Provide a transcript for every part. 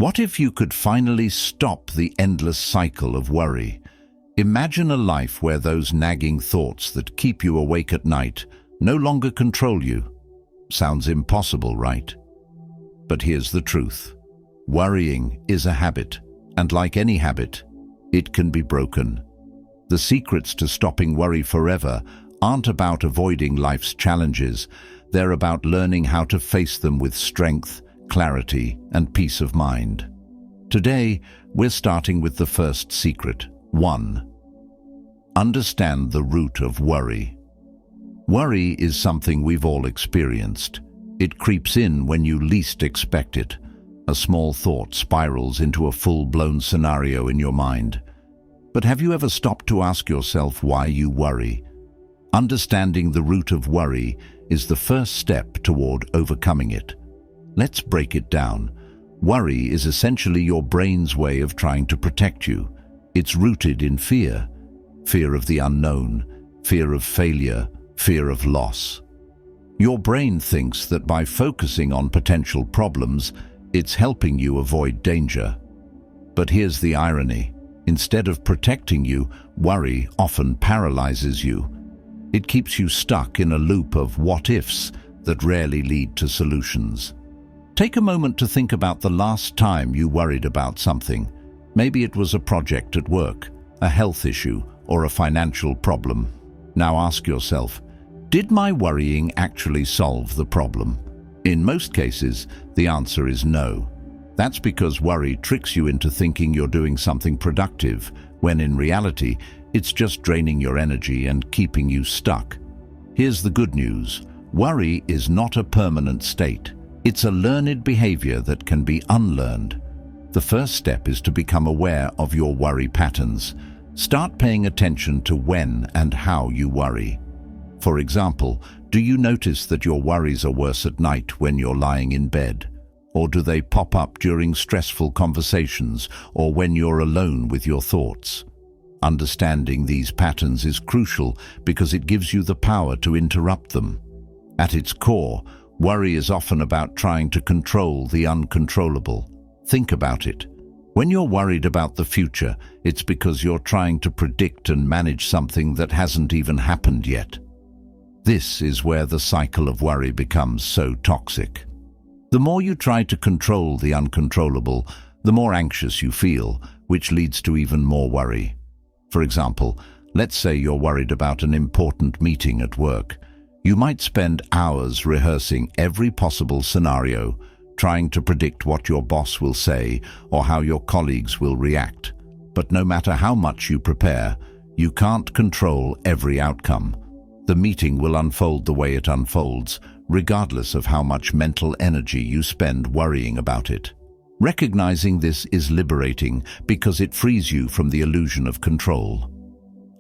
What if you could finally stop the endless cycle of worry? Imagine a life where those nagging thoughts that keep you awake at night no longer control you. Sounds impossible, right? But here's the truth. Worrying is a habit, and like any habit, it can be broken. The secrets to stopping worry forever aren't about avoiding life's challenges. They're about learning how to face them with strength, clarity, and peace of mind. Today, we're starting with the first secret. 1. Understand the root of worry. Worry is something we've all experienced. It creeps in when you least expect it. A small thought spirals into a full-blown scenario in your mind. But have you ever stopped to ask yourself why you worry? Understanding the root of worry is the first step toward overcoming it. Let's break it down. Worry is essentially your brain's way of trying to protect you. It's rooted in fear. Fear of the unknown, fear of failure, fear of loss. Your brain thinks that by focusing on potential problems, it's helping you avoid danger. But here's the irony. Instead of protecting you, worry often paralyzes you. It keeps you stuck in a loop of what-ifs that rarely lead to solutions. Take a moment to think about the last time you worried about something. Maybe it was a project at work, a health issue, or a financial problem. Now ask yourself, did my worrying actually solve the problem? In most cases, the answer is no. That's because worry tricks you into thinking you're doing something productive, when in reality, it's just draining your energy and keeping you stuck. Here's the good news. Worry is not a permanent state. It's a learned behavior that can be unlearned. The first step is to become aware of your worry patterns. Start paying attention to when and how you worry. For example, do you notice that your worries are worse at night when you're lying in bed? Or do they pop up during stressful conversations or when you're alone with your thoughts? Understanding these patterns is crucial because it gives you the power to interrupt them. At its core, worry is often about trying to control the uncontrollable. Think about it. When you're worried about the future, it's because you're trying to predict and manage something that hasn't even happened yet. This is where the cycle of worry becomes so toxic. The more you try to control the uncontrollable, the more anxious you feel, which leads to even more worry. For example, let's say you're worried about an important meeting at work. You might spend hours rehearsing every possible scenario, trying to predict what your boss will say or how your colleagues will react. But no matter how much you prepare, you can't control every outcome. The meeting will unfold the way it unfolds, regardless of how much mental energy you spend worrying about it. Recognizing this is liberating because it frees you from the illusion of control.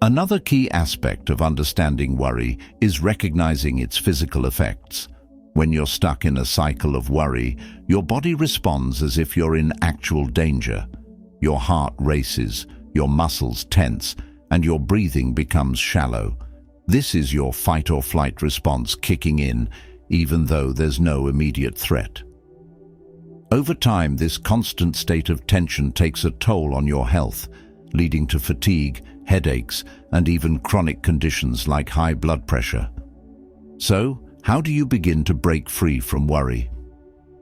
Another key aspect of understanding worry is recognizing its physical effects. When you're stuck in a cycle of worry, your body responds as if you're in actual danger. Your heart races, your muscles tense, and your breathing becomes shallow. This is your fight or flight response kicking in, even though there's no immediate threat. Over time, this constant state of tension takes a toll on your health, leading to fatigue, headaches, and even chronic conditions like high blood pressure. So, how do you begin to break free from worry?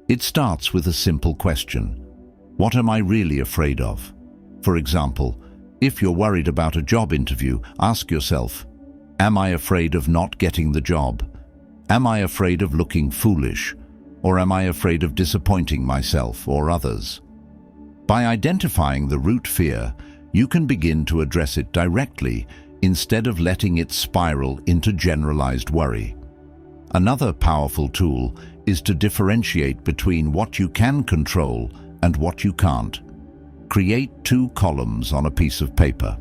It starts with a simple question. What am I really afraid of? For example, if you're worried about a job interview, ask yourself, am I afraid of not getting the job? Am I afraid of looking foolish? Or am I afraid of disappointing myself or others? By identifying the root fear, you can begin to address it directly instead of letting it spiral into generalized worry. Another powerful tool is to differentiate between what you can control and what you can't. Create 2 columns on a piece of paper.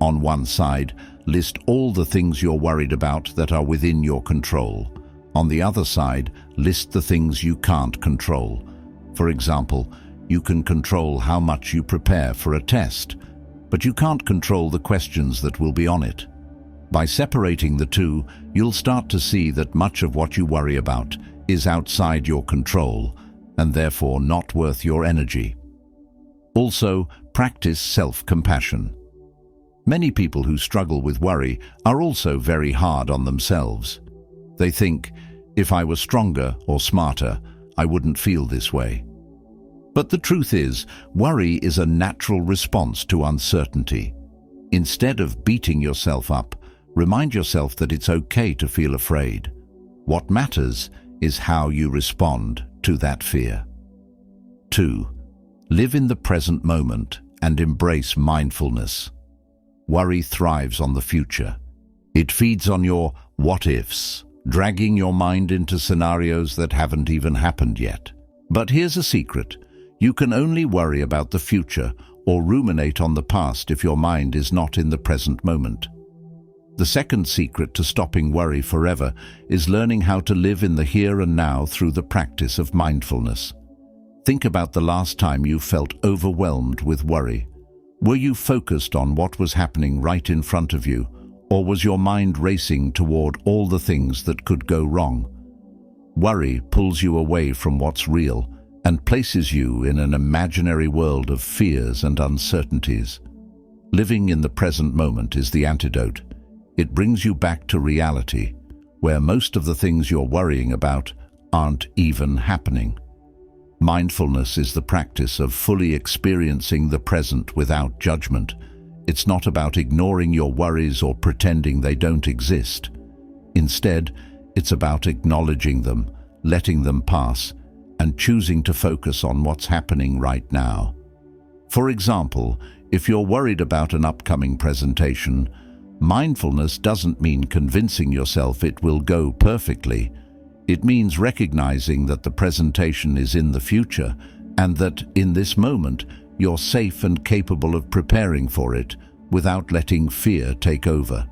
On one side, list all the things you're worried about that are within your control. On the other side, list the things you can't control. For example, you can control how much you prepare for a test, but you can't control the questions that will be on it. By separating the two, you'll start to see that much of what you worry about is outside your control and therefore not worth your energy. Also, practice self-compassion. Many people who struggle with worry are also very hard on themselves. They think, if I were stronger or smarter, I wouldn't feel this way. But the truth is, worry is a natural response to uncertainty. Instead of beating yourself up, remind yourself that it's okay to feel afraid. What matters is how you respond to that fear. 2. Live in the present moment and embrace mindfulness. Worry thrives on the future. It feeds on your what-ifs, dragging your mind into scenarios that haven't even happened yet. But here's a secret. You can only worry about the future or ruminate on the past if your mind is not in the present moment. The second secret to stopping worry forever is learning how to live in the here and now through the practice of mindfulness. Think about the last time you felt overwhelmed with worry. Were you focused on what was happening right in front of you, or was your mind racing toward all the things that could go wrong? Worry pulls you away from what's real and places you in an imaginary world of fears and uncertainties. Living in the present moment is the antidote. It brings you back to reality, where most of the things you're worrying about aren't even happening. Mindfulness is the practice of fully experiencing the present without judgment. It's not about ignoring your worries or pretending they don't exist. Instead, it's about acknowledging them, letting them pass, and choosing to focus on what's happening right now. For example, if you're worried about an upcoming presentation, mindfulness doesn't mean convincing yourself it will go perfectly. It means recognizing that the presentation is in the future and that, in this moment, you're safe and capable of preparing for it without letting fear take over.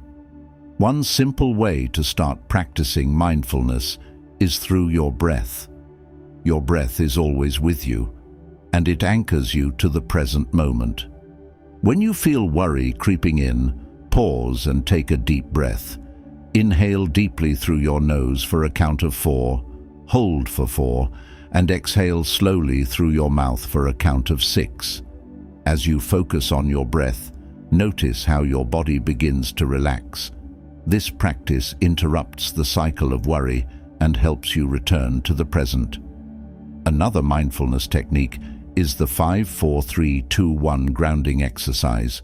One simple way to start practicing mindfulness is through your breath. Your breath is always with you, and it anchors you to the present moment. When you feel worry creeping in, pause and take a deep breath. Inhale deeply through your nose for a count of 4, hold for 4, and exhale slowly through your mouth for a count of 6. As you focus on your breath, notice how your body begins to relax. This practice interrupts the cycle of worry and helps you return to the present. Another mindfulness technique is the 5-4-3-2-1 grounding exercise.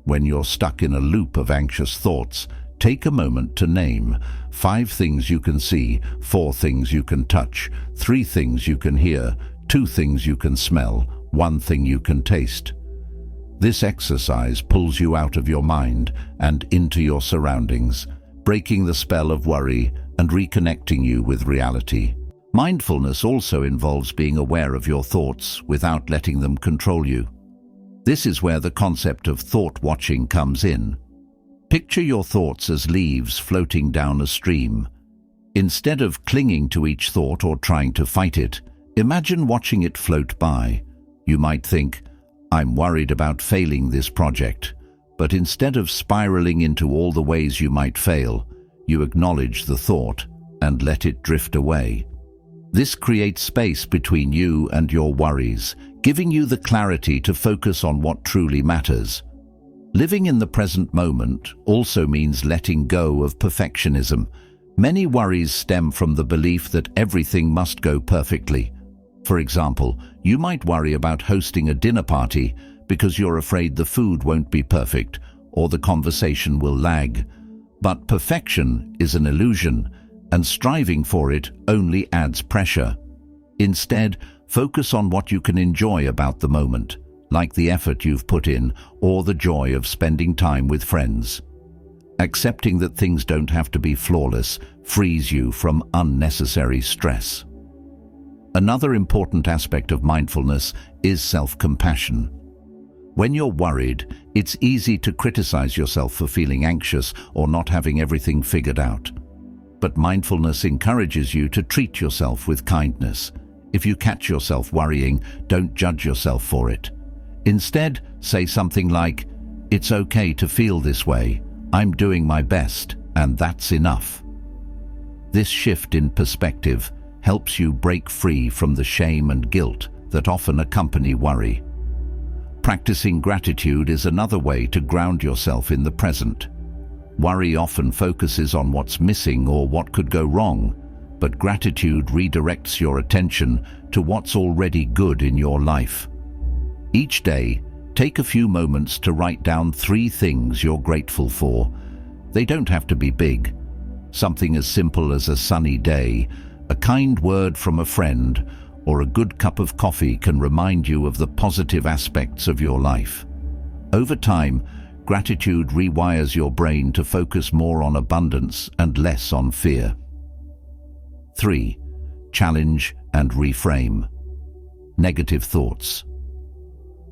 When you're stuck in a loop of anxious thoughts, take a moment to name 5 things you can see, 4 things you can touch, 3 things you can hear, 2 things you can smell, 1 thing you can taste. This exercise pulls you out of your mind and into your surroundings, breaking the spell of worry and reconnecting you with reality. Mindfulness also involves being aware of your thoughts without letting them control you. This is where the concept of thought watching comes in. Picture your thoughts as leaves floating down a stream. Instead of clinging to each thought or trying to fight it, imagine watching it float by. You might think, I'm worried about failing this project. But instead of spiraling into all the ways you might fail, you acknowledge the thought and let it drift away. This creates space between you and your worries, giving you the clarity to focus on what truly matters. Living in the present moment also means letting go of perfectionism. Many worries stem from the belief that everything must go perfectly. For example, you might worry about hosting a dinner party because you're afraid the food won't be perfect or the conversation will lag. But perfection is an illusion, and striving for it only adds pressure. Instead, focus on what you can enjoy about the moment, like the effort you've put in or the joy of spending time with friends. Accepting that things don't have to be flawless frees you from unnecessary stress. Another important aspect of mindfulness is self-compassion. When you're worried, it's easy to criticize yourself for feeling anxious or not having everything figured out. But mindfulness encourages you to treat yourself with kindness. If you catch yourself worrying, don't judge yourself for it. Instead, say something like, "It's okay to feel this way. I'm doing my best, and that's enough." This shift in perspective helps you break free from the shame and guilt that often accompany worry. Practicing gratitude is another way to ground yourself in the present. Worry often focuses on what's missing or what could go wrong, but gratitude redirects your attention to what's already good in your life. Each day, take a few moments to write down 3 things you're grateful for. They don't have to be big. Something as simple as a sunny day, a kind word from a friend, or a good cup of coffee can remind you of the positive aspects of your life. Over time, gratitude rewires your brain to focus more on abundance and less on fear. 3. Challenge and reframe. Negative thoughts.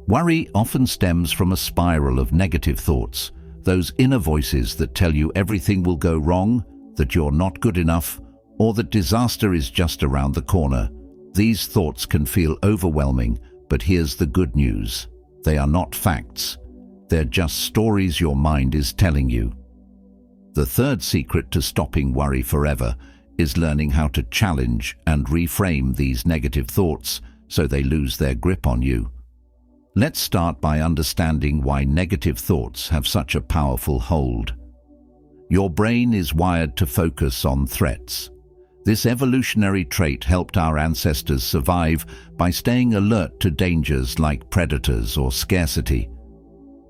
Worry often stems from a spiral of negative thoughts, those inner voices that tell you everything will go wrong, that you're not good enough, or that disaster is just around the corner. These thoughts can feel overwhelming, but here's the good news. They are not facts. They're just stories your mind is telling you. The third secret to stopping worry forever is learning how to challenge and reframe these negative thoughts so they lose their grip on you. Let's start by understanding why negative thoughts have such a powerful hold. Your brain is wired to focus on threats. This evolutionary trait helped our ancestors survive by staying alert to dangers like predators or scarcity.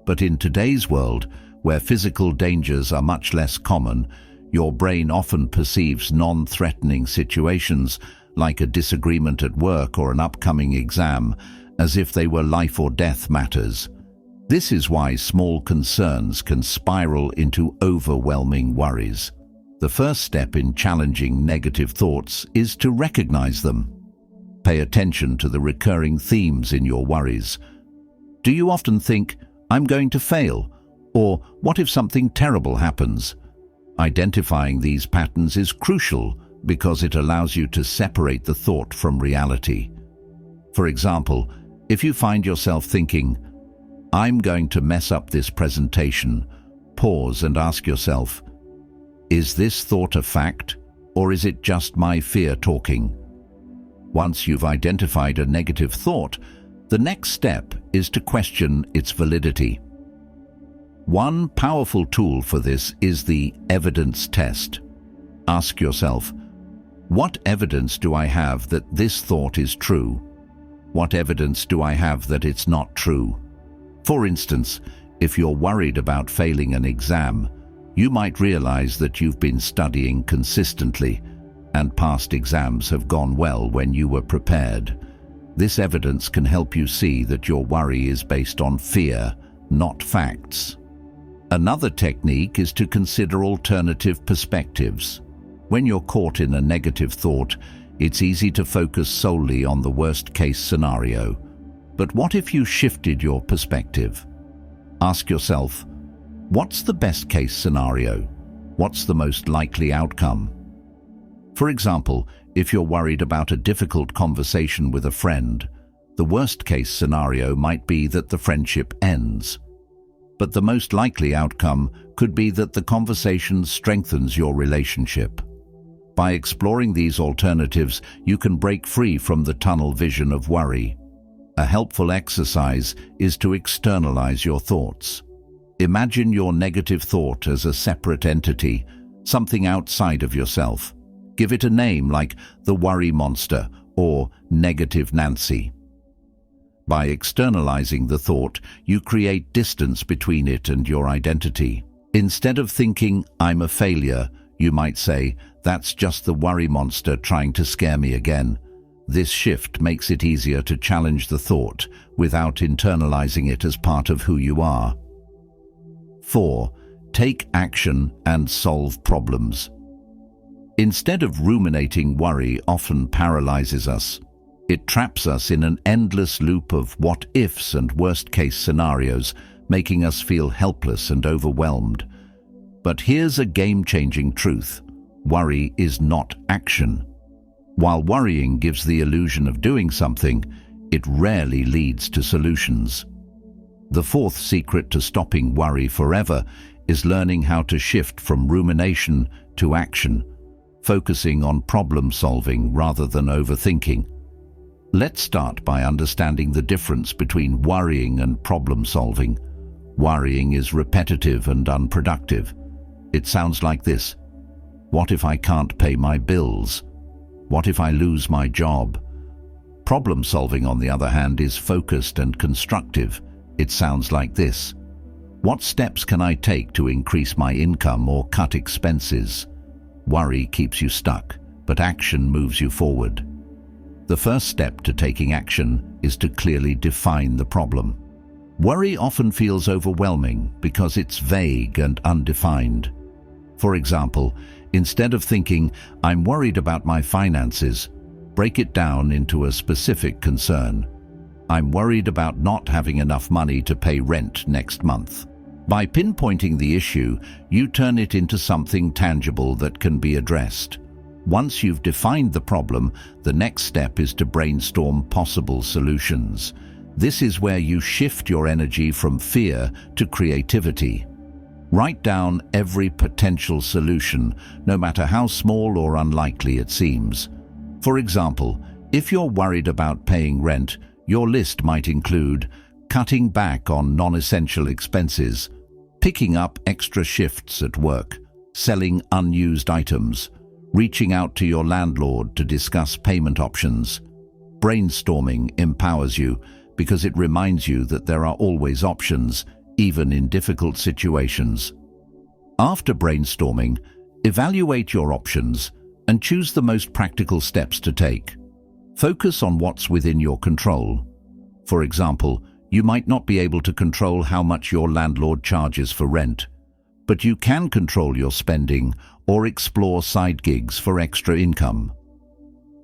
But in today's world, where physical dangers are much less common, your brain often perceives non-threatening situations, like a disagreement at work or an upcoming exam, as if they were life or death matters. This is why small concerns can spiral into overwhelming worries. The first step in challenging negative thoughts is to recognize them. Pay attention to the recurring themes in your worries. Do you often think, "I'm going to fail," or "What if something terrible happens?" Identifying these patterns is crucial because it allows you to separate the thought from reality. For example, if you find yourself thinking, "I'm going to mess up this presentation," pause and ask yourself, is this thought a fact, or is it just my fear talking? Once you've identified a negative thought, the next step is to question its validity. One powerful tool for this is the evidence test. Ask yourself, what evidence do I have that this thought is true? What evidence do I have that it's not true? For instance, if you're worried about failing an exam, you might realize that you've been studying consistently and past exams have gone well when you were prepared. This evidence can help you see that your worry is based on fear, not facts. Another technique is to consider alternative perspectives. When you're caught in a negative thought, it's easy to focus solely on the worst-case scenario. But what if you shifted your perspective? Ask yourself, what's the best-case scenario? What's the most likely outcome? For example, if you're worried about a difficult conversation with a friend, the worst-case scenario might be that the friendship ends. But the most likely outcome could be that the conversation strengthens your relationship. By exploring these alternatives, you can break free from the tunnel vision of worry. A helpful exercise is to externalize your thoughts. Imagine your negative thought as a separate entity, something outside of yourself. Give it a name like the worry monster or negative Nancy. By externalizing the thought, you create distance between it and your identity. Instead of thinking, "I'm a failure," you might say, "That's just the worry monster trying to scare me again." This shift makes it easier to challenge the thought without internalizing it as part of who you are. 4. Take action and solve problems. Instead of ruminating, worry often paralyzes us. It traps us in an endless loop of what-ifs and worst-case scenarios, making us feel helpless and overwhelmed. But here's a game-changing truth. Worry is not action. While worrying gives the illusion of doing something, it rarely leads to solutions. The fourth secret to stopping worry forever is learning how to shift from rumination to action, focusing on problem-solving rather than overthinking. Let's start by understanding the difference between worrying and problem solving. Worrying is repetitive and unproductive. It sounds like this: what if I can't pay my bills? What if I lose my job? Problem solving, on the other hand, is focused and constructive. It sounds like this: what steps can I take to increase my income or cut expenses? Worry keeps you stuck, but action moves you forward. The first step to taking action is to clearly define the problem. Worry often feels overwhelming because it's vague and undefined. For example, instead of thinking, "I'm worried about my finances," break it down into a specific concern. "I'm worried about not having enough money to pay rent next month." By pinpointing the issue, you turn it into something tangible that can be addressed. Once you've defined the problem, the next step is to brainstorm possible solutions. This is where you shift your energy from fear to creativity. Write down every potential solution, no matter how small or unlikely it seems. For example, if you're worried about paying rent, your list might include cutting back on non-essential expenses, picking up extra shifts at work, selling unused items, reaching out to your landlord to discuss payment options. Brainstorming empowers you because it reminds you that there are always options, even in difficult situations. After brainstorming, evaluate your options and choose the most practical steps to take. Focus on what's within your control. For example, you might not be able to control how much your landlord charges for rent, but you can control your spending or explore side gigs for extra income.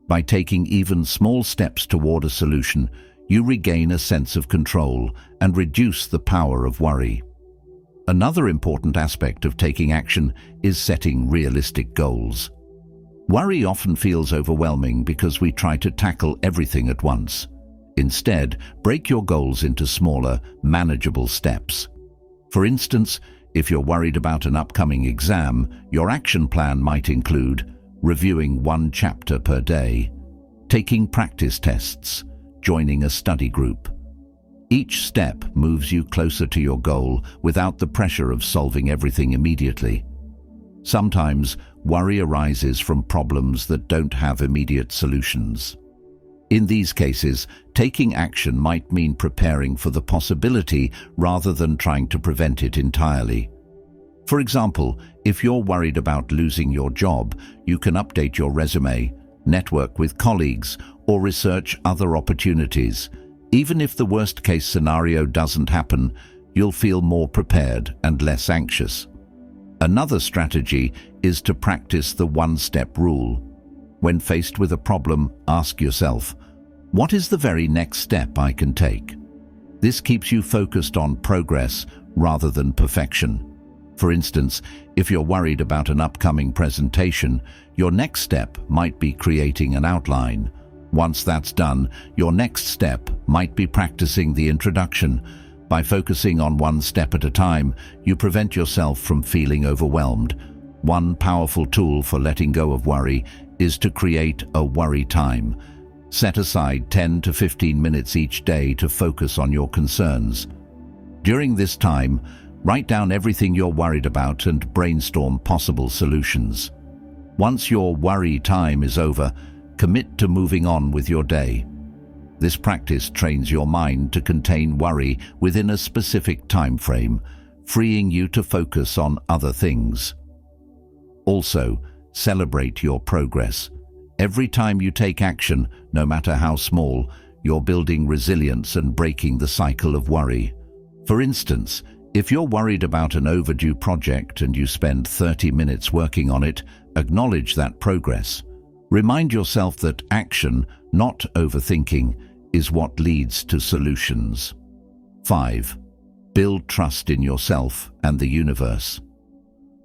By taking even small steps toward a solution, you regain a sense of control and reduce the power of worry. Another important aspect of taking action is setting realistic goals. Worry often feels overwhelming because we try to tackle everything at once. Instead, break your goals into smaller, manageable steps. For instance, if you're worried about an upcoming exam, your action plan might include reviewing 1 chapter per day, taking practice tests, joining a study group. Each step moves you closer to your goal without the pressure of solving everything immediately. Sometimes, worry arises from problems that don't have immediate solutions. In these cases, taking action might mean preparing for the possibility rather than trying to prevent it entirely. For example, if you're worried about losing your job, you can update your resume, network with colleagues, or research other opportunities. Even if the worst-case scenario doesn't happen, you'll feel more prepared and less anxious. Another strategy is to practice the one-step rule. When faced with a problem, ask yourself, what is the very next step I can take? This keeps you focused on progress rather than perfection. For instance, if you're worried about an upcoming presentation, your next step might be creating an outline. Once that's done, your next step might be practicing the introduction. By focusing on one step at a time, you prevent yourself from feeling overwhelmed. One powerful tool for letting go of worry is to create a worry time. Set aside 10 to 15 minutes each day to focus on your concerns. During this time, write down everything you're worried about and brainstorm possible solutions. Once your worry time is over, commit to moving on with your day. This practice trains your mind to contain worry within a specific time frame, freeing you to focus on other things. Also, celebrate your progress. Every time you take action, no matter how small, you're building resilience and breaking the cycle of worry. For instance, if you're worried about an overdue project and you spend 30 minutes working on it, acknowledge that progress. Remind yourself that action, not overthinking, is what leads to solutions. 5. Build trust in yourself and the universe.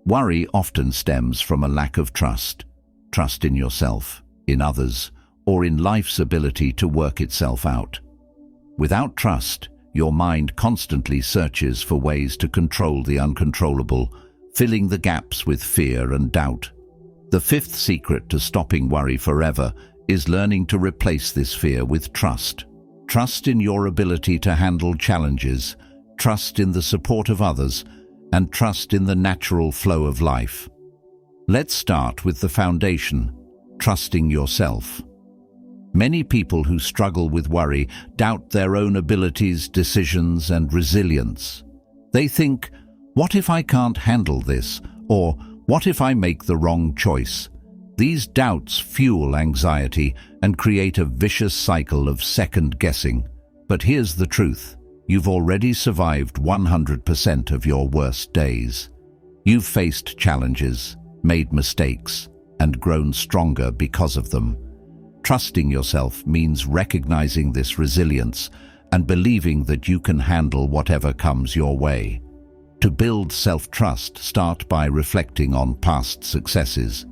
Worry often stems from a lack of trust in yourself, in others, or in life's ability to work itself out. Without trust, your mind constantly searches for ways to control the uncontrollable, filling the gaps with fear and doubt. The fifth secret to stopping worry forever is learning to replace this fear with trust. Trust in your ability to handle challenges, trust in the support of others, and trust in the natural flow of life. Let's start with the foundation, trusting yourself. Many people who struggle with worry doubt their own abilities, decisions, and resilience. They think, "What if I can't handle this?" or "What if I make the wrong choice?" These doubts fuel anxiety and create a vicious cycle of second-guessing. But here's the truth. You've already survived 100% of your worst days. You've faced challenges, made mistakes, and grown stronger because of them. Trusting yourself means recognizing this resilience and believing that you can handle whatever comes your way. To build self-trust, start by reflecting on past successes.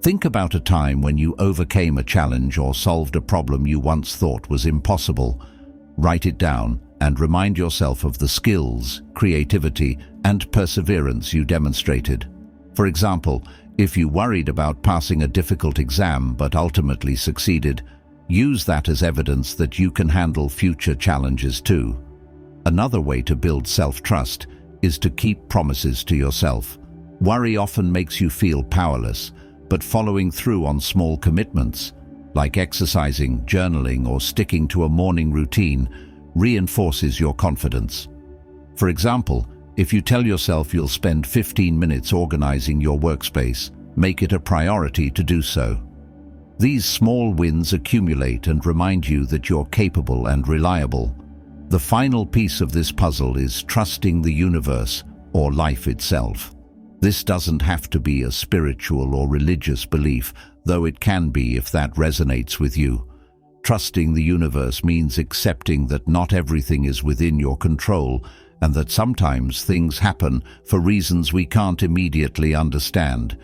Think about a time when you overcame a challenge or solved a problem you once thought was impossible. Write it down and remind yourself of the skills, creativity, and perseverance you demonstrated. For example, if you worried about passing a difficult exam but ultimately succeeded, use that as evidence that you can handle future challenges too. Another way to build self-trust is to keep promises to yourself. Worry often makes you feel powerless, but following through on small commitments, like exercising, journaling, or sticking to a morning routine, reinforces your confidence. For example, if you tell yourself you'll spend 15 minutes organizing your workspace, make it a priority to do so. These small wins accumulate and remind you that you're capable and reliable. The final piece of this puzzle is trusting the universe or life itself. This doesn't have to be a spiritual or religious belief, though it can be if that resonates with you. Trusting the universe means accepting that not everything is within your control and that sometimes things happen for reasons we can't immediately understand.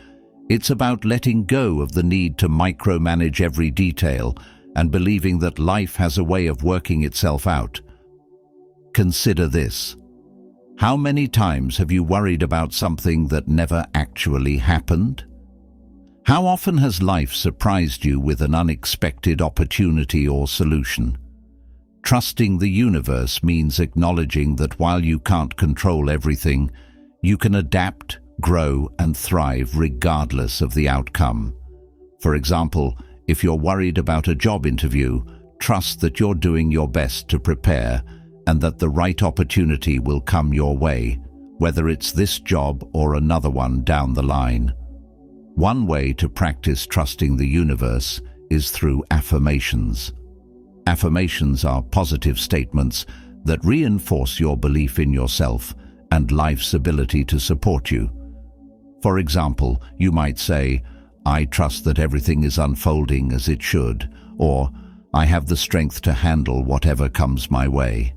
It's about letting go of the need to micromanage every detail and believing that life has a way of working itself out. Consider this. How many times have you worried about something that never actually happened? How often has life surprised you with an unexpected opportunity or solution? Trusting the universe means acknowledging that while you can't control everything, you can adapt, grow, and thrive regardless of the outcome. For example, if you're worried about a job interview, trust that you're doing your best to prepare and that the right opportunity will come your way, whether it's this job or another one down the line. One way to practice trusting the universe is through affirmations. Affirmations are positive statements that reinforce your belief in yourself and life's ability to support you. For example, you might say, "I trust that everything is unfolding as it should," or "I have the strength to handle whatever comes my way."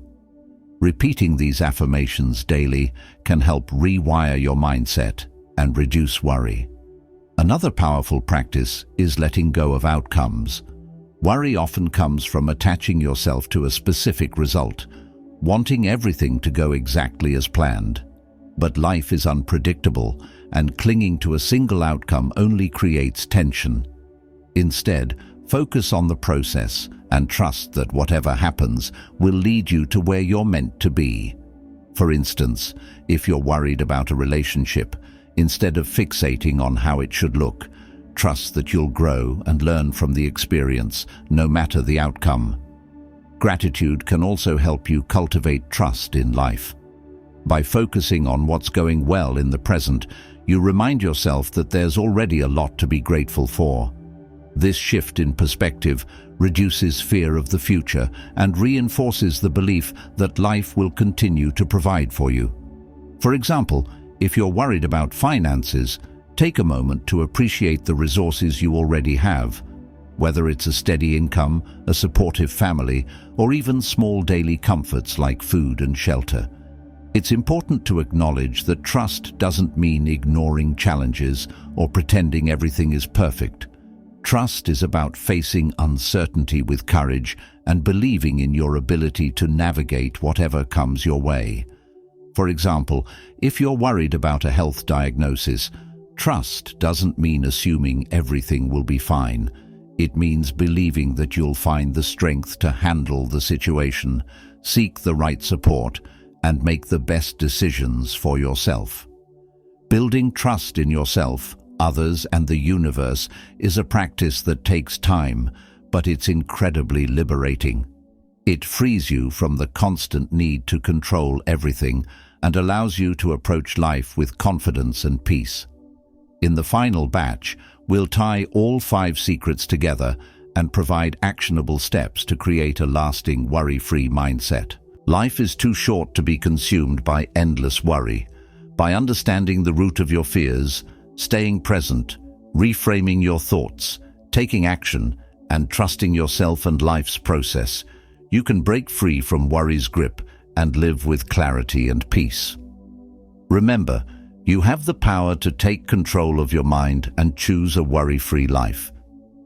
Repeating these affirmations daily can help rewire your mindset and reduce worry. Another powerful practice is letting go of outcomes. Worry often comes from attaching yourself to a specific result, wanting everything to go exactly as planned. But life is unpredictable, and clinging to a single outcome only creates tension. Instead, focus on the process and trust that whatever happens will lead you to where you're meant to be. For instance, if you're worried about a relationship, instead of fixating on how it should look, trust that you'll grow and learn from the experience, no matter the outcome. Gratitude can also help you cultivate trust in life. By focusing on what's going well in the present, you remind yourself that there's already a lot to be grateful for. This shift in perspective reduces fear of the future and reinforces the belief that life will continue to provide for you. For example, if you're worried about finances, take a moment to appreciate the resources you already have, whether it's a steady income, a supportive family, or even small daily comforts like food and shelter. It's important to acknowledge that trust doesn't mean ignoring challenges or pretending everything is perfect. Trust is about facing uncertainty with courage and believing in your ability to navigate whatever comes your way. For example, if you're worried about a health diagnosis, trust doesn't mean assuming everything will be fine. It means believing that you'll find the strength to handle the situation, seek the right support, and make the best decisions for yourself. Building trust in yourself, others, and the universe is a practice that takes time, but it's incredibly liberating. It frees you from the constant need to control everything and allows you to approach life with confidence and peace. In the final batch, we'll tie all 5 secrets together and provide actionable steps to create a lasting, worry-free mindset. Life is too short to be consumed by endless worry. By understanding the root of your fears, staying present, reframing your thoughts, taking action, and trusting yourself and life's process, you can break free from worry's grip and live with clarity and peace. Remember, you have the power to take control of your mind and choose a worry-free life.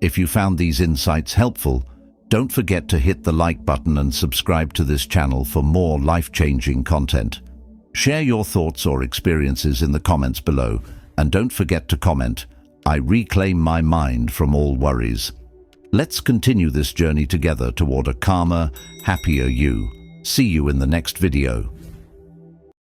If you found these insights helpful, don't forget to hit the like button and subscribe to this channel for more life-changing content. Share your thoughts or experiences in the comments below, and don't forget to comment, "I reclaim my mind from all worries." Let's continue this journey together toward a calmer, happier you. See you in the next video.